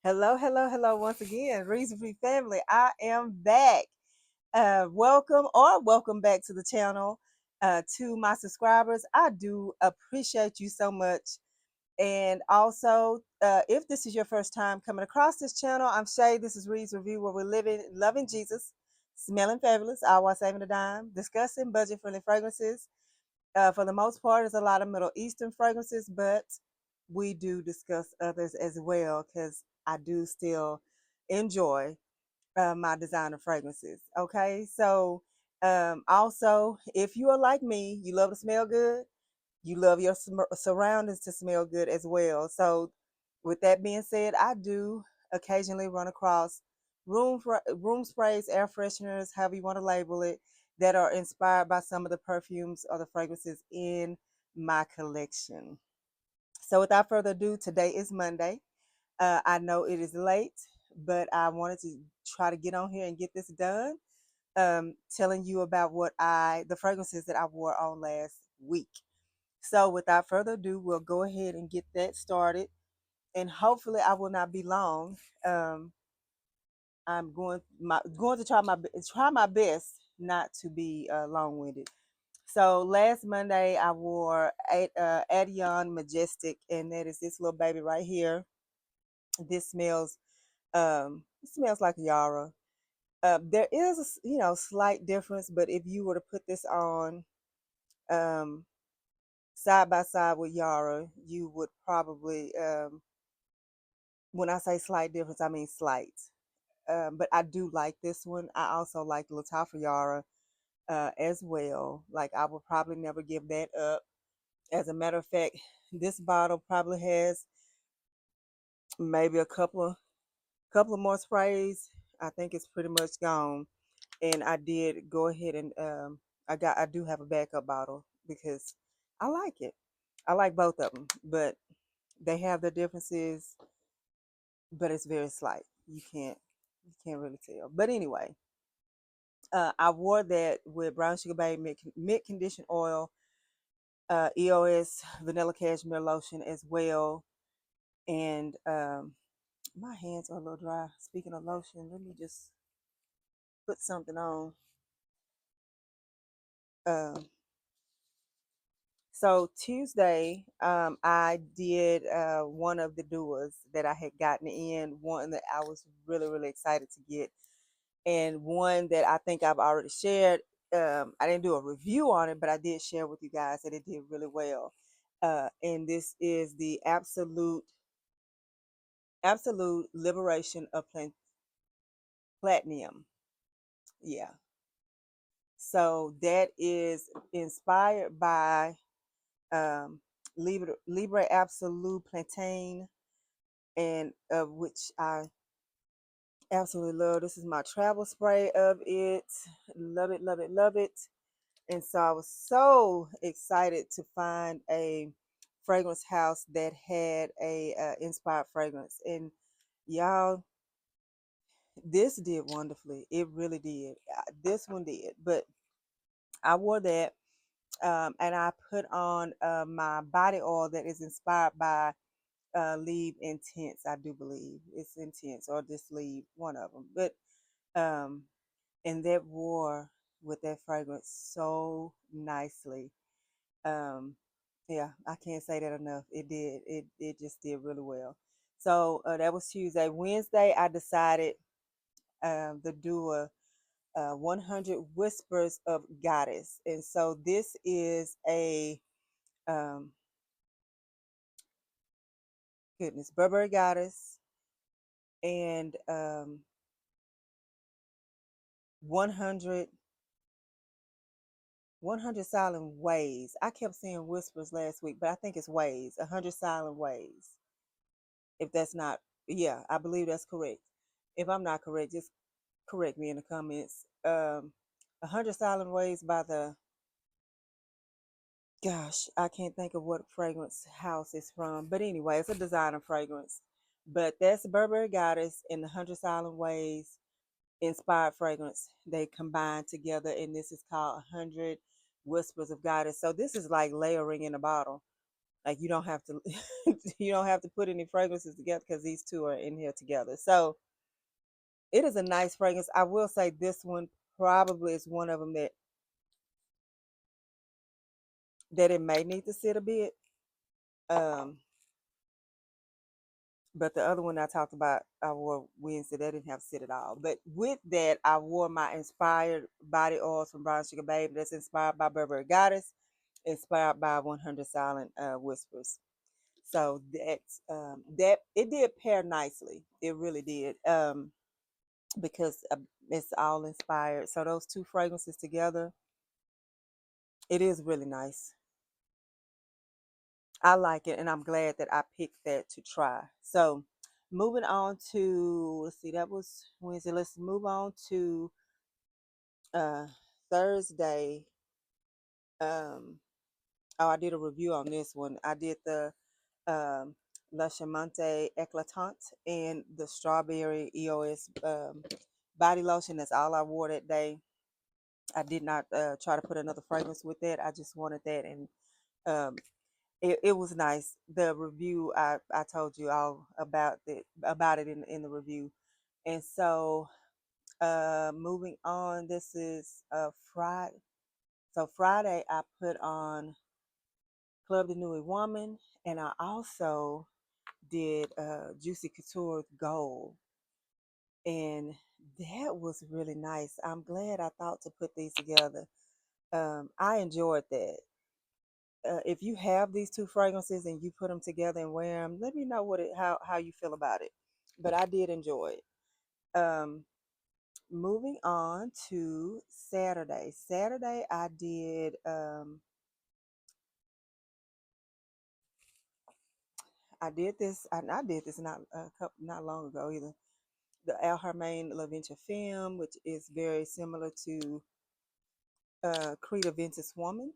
Hello, hello, hello once again. Reason Free family, I am back. Welcome back to the channel. To my subscribers, I do appreciate you so much. And also, if this is your first time coming across this channel, I'm Shay. This is Reed's Review, where we're living, loving Jesus, smelling fabulous, all while saving a dime, discussing budget-friendly fragrances. For the most part, it's a lot of Middle Eastern fragrances, but we do discuss others as well because I do still enjoy my designer fragrances. Okay, so also, if you are like me, you love to smell good, you love your surroundings to smell good as well. So, with that being said, I do occasionally run across room sprays, air fresheners, however you want to label it, that are inspired by some of the perfumes or the fragrances in my collection. So, without further ado, today is Monday. I know it is late, but I wanted to try to get on here and get this done. Telling you about the fragrances that I wore on last week. So, without further ado, we'll go ahead and get that started. And hopefully, I will not be long. Um, I'm going to try my best not to be long winded. So last Monday, I wore Adion Majestic, and that is this little baby right here. This smells like Yara. There is slight difference, but if you were to put this on um, side by side with Yara, you would probably, when I say slight difference, I mean slight. But I do like this one. I also like Lattafa Yara as well. Like, I would probably never give that up. As a matter of fact, this bottle probably has maybe a couple of more sprays. I think it's pretty much gone. And I did go ahead and I do have a backup bottle because I like it. I like both of them, but they have their differences, but it's very slight. You can't really tell. But anyway, I wore that with Brown Sugar Babe mid condition oil, EOS vanilla cashmere lotion as well, and my hands are a little dry. Speaking of lotion, let me just put something on. Um, So Tuesday, I did one of the duas that I had gotten in, one that I was really, really excited to get, and one that I think I've already shared. I didn't do a review on it, but I did share with you guys that it did really well. And this is the absolute liberation of platinum. Yeah. So that is inspired by um, Libre Absolute Plantain, and which I absolutely love. This is my travel spray of it. Love it, love it, love it. And so I was so excited to find a fragrance house that had a inspired fragrance. And y'all, this did wonderfully. It really did. This one did. But I wore that, and I put on my body oil that is inspired by Leave Intense. I do believe it's Intense or just Leave, one of them. But um, and that wore with that fragrance so nicely. Um, yeah, I can't say that enough. It did. It just did really well. So that was Tuesday. Wednesday, I decided to do a 100 Whispers of Goddess, and so this is a um, goodness, Burberry Goddess, and 100 silent ways. I kept saying whispers last week, but I think it's ways. 100 silent ways. If that's not, yeah, I believe that's correct. If I'm not correct, just correct me in the comments. 100 silent ways by the, gosh, I can't think of what fragrance house it's from. But anyway, it's a designer fragrance. But that's Burberry Goddess and the 100 silent ways inspired fragrance. They combine together, and this is called 100 Whispers of Goddess. So this is like layering in a bottle. Like you don't have to you don't have to put any fragrances together because these two are in here together. So it is a nice fragrance. I will say this one probably is one of them that it may need to sit a bit. Um, but the other one I talked about, I wore Wednesday. That didn't have to sit at all. But with that, I wore my inspired body oils from Brown Sugar Baby. That's inspired by Burberry Goddess, inspired by 100 Silent Whispers. So that it did pair nicely. It really did. Because it's all inspired. So those two fragrances together, it is really nice. I like it, and I'm glad that I picked that to try. So, moving on to, let's see, that was Wednesday. Let's move on to uh Thursday. Um, oh, I did a review on this one. I did the um La Chamante Eclatante and the strawberry EOS body lotion. That's all I wore that day. I did not try to put another fragrance with that. I just wanted that, and um, it was nice. The review I told you all about it in the review. And so moving on, this is Friday. So Friday I put on Club de Nuit Woman, and I also did Juicy Couture Gold, and that was really nice. I'm glad I thought to put these together. I enjoyed that. If you have these two fragrances and you put them together and wear them, let me know how you feel about it. But I did enjoy it. Moving on to Saturday. Saturday I did this. I did this not long ago either. The Al Hermain La Venture Femme, which is very similar to Creed Aventus Woman,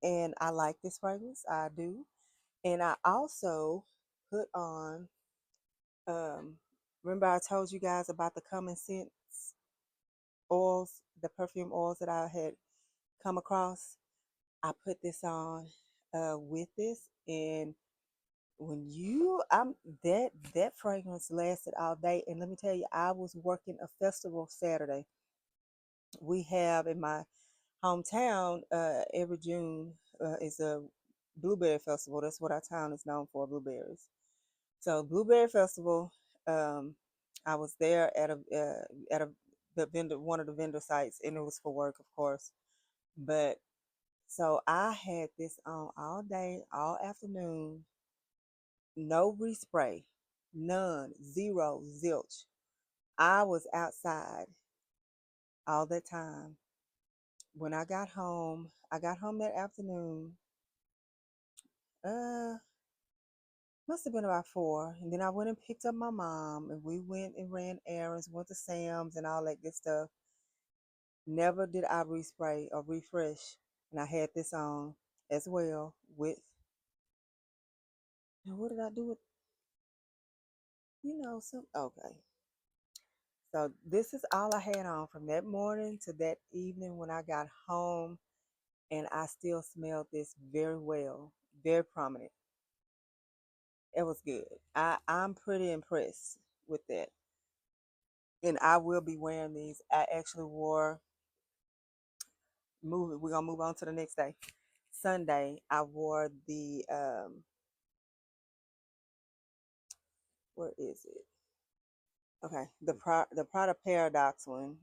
and I like this fragrance. I do, and I also put on. Remember I told you guys about the Common Sense oils, the perfume oils that I had come across. I put this on with this, and when you I'm that fragrance lasted all day. And let me tell you, I was working a festival Saturday. We have in my hometown every June is a blueberry festival. That's what our town is known for, blueberries. So blueberry festival. Um, I was there at a the vendor one of the vendor sites, and it was for work, of course. But so I had this on all day, all afternoon. No respray, none, zero, zilch. I was outside all that time. When I got home that afternoon. Uh, Must have been about 4. And then I went and picked up my mom, and we went and ran errands, went to Sam's and all that good stuff. Never did I respray or refresh. And I had this on as well with, and what did I do with, some, okay. So this is all I had on from that morning to that evening when I got home, and I still smelled this very well, very prominent. It was good. I'm pretty impressed with that. And I will be wearing these. I actually wore we're gonna move on to the next day. Sunday, I wore the where is it? Okay, the Prada Paradox one.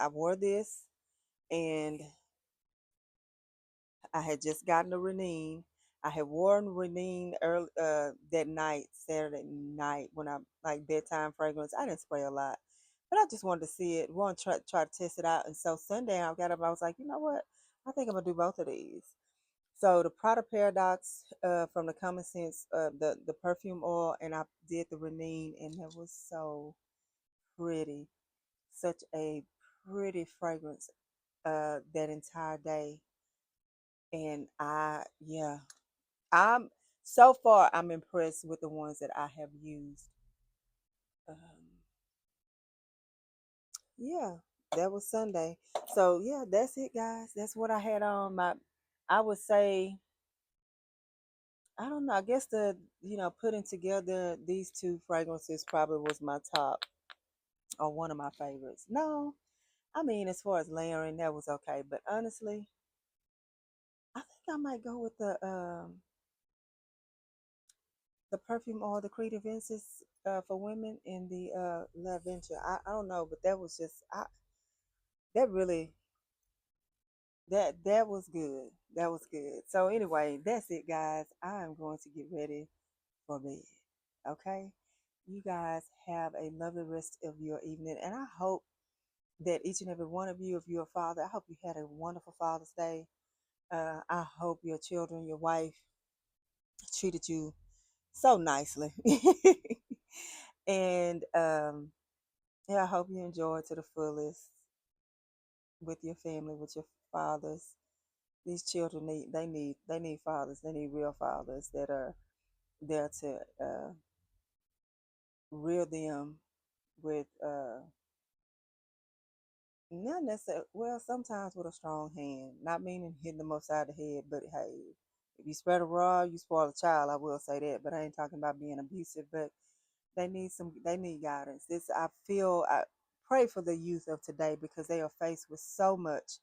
I wore this, and I had just gotten a Renine. I had worn Renine early that night, Saturday night, when I like bedtime fragrance. I didn't spray a lot, but I just wanted to see it, want to try to test it out. And so Sunday I got up, I was like, you know what? I think I'm gonna do both of these. So the Prada Paradox from the Common Sense, the perfume oil, and I did the Renine, and it was so pretty, such a pretty fragrance that entire day. And yeah, I'm so far I'm impressed with the ones that I have used. Um, yeah, that was Sunday. So yeah, that's it, guys. That's what I had on my. I would say I don't know. I guess putting together these two fragrances probably was my top or one of my favorites. No, I mean as far as layering, that was okay. But honestly, I think I might go with the perfume oil, the Creative Incense for women in the La Venture. I don't know, but that was just that really that was good. That was good. So anyway, that's it, guys. I am going to get ready for bed. Okay. You guys have a lovely rest of your evening, and I hope that each and every one of you, if you're a father, I hope you had a wonderful Father's Day. I hope your children, your wife treated you so nicely. And yeah, I hope you enjoy to the fullest with your family, with your fathers. These children need fathers. They need real fathers that are there to rear them with not necessarily, well, sometimes with a strong hand, not meaning hitting them upside the head, but hey, if you spread a rod, you spoil a child. I will say that, but I ain't talking about being abusive. But they need guidance. I pray for the youth of today because they are faced with so much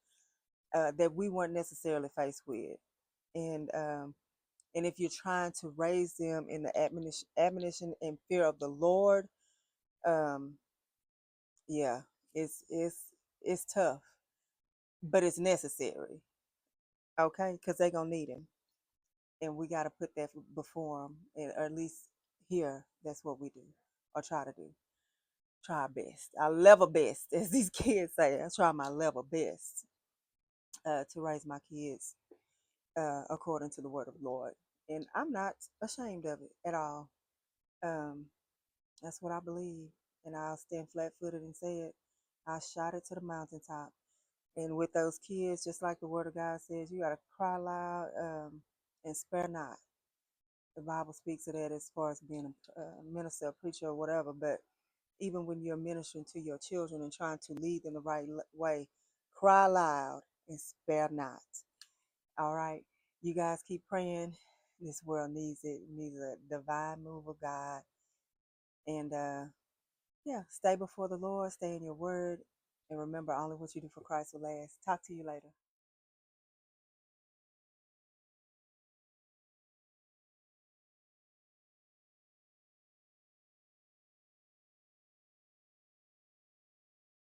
that we weren't necessarily faced with, and and if you're trying to raise them in the admonition and fear of the Lord, um, yeah, it's tough, but it's necessary. Okay, because they're gonna need him, and we got to put that before them, or at least here, that's what we do or try to do. Try our best, our level best, as these kids say. I try my level best to raise my kids according to the word of the Lord, and I'm not ashamed of it at all. Um, that's what I believe, and I'll stand flat-footed and say it. I shot it to the mountaintop. And with those kids, just like the word of God says, you got to cry loud and spare not. The Bible speaks of that as far as being a minister, a preacher, or whatever. But even when you're ministering to your children and trying to lead them the right way, cry loud and spare not. All right. You guys keep praying. This world needs it. It needs a divine move of God. And yeah, stay before the Lord, stay in your word, and remember only what you do for Christ will last. Talk to you later.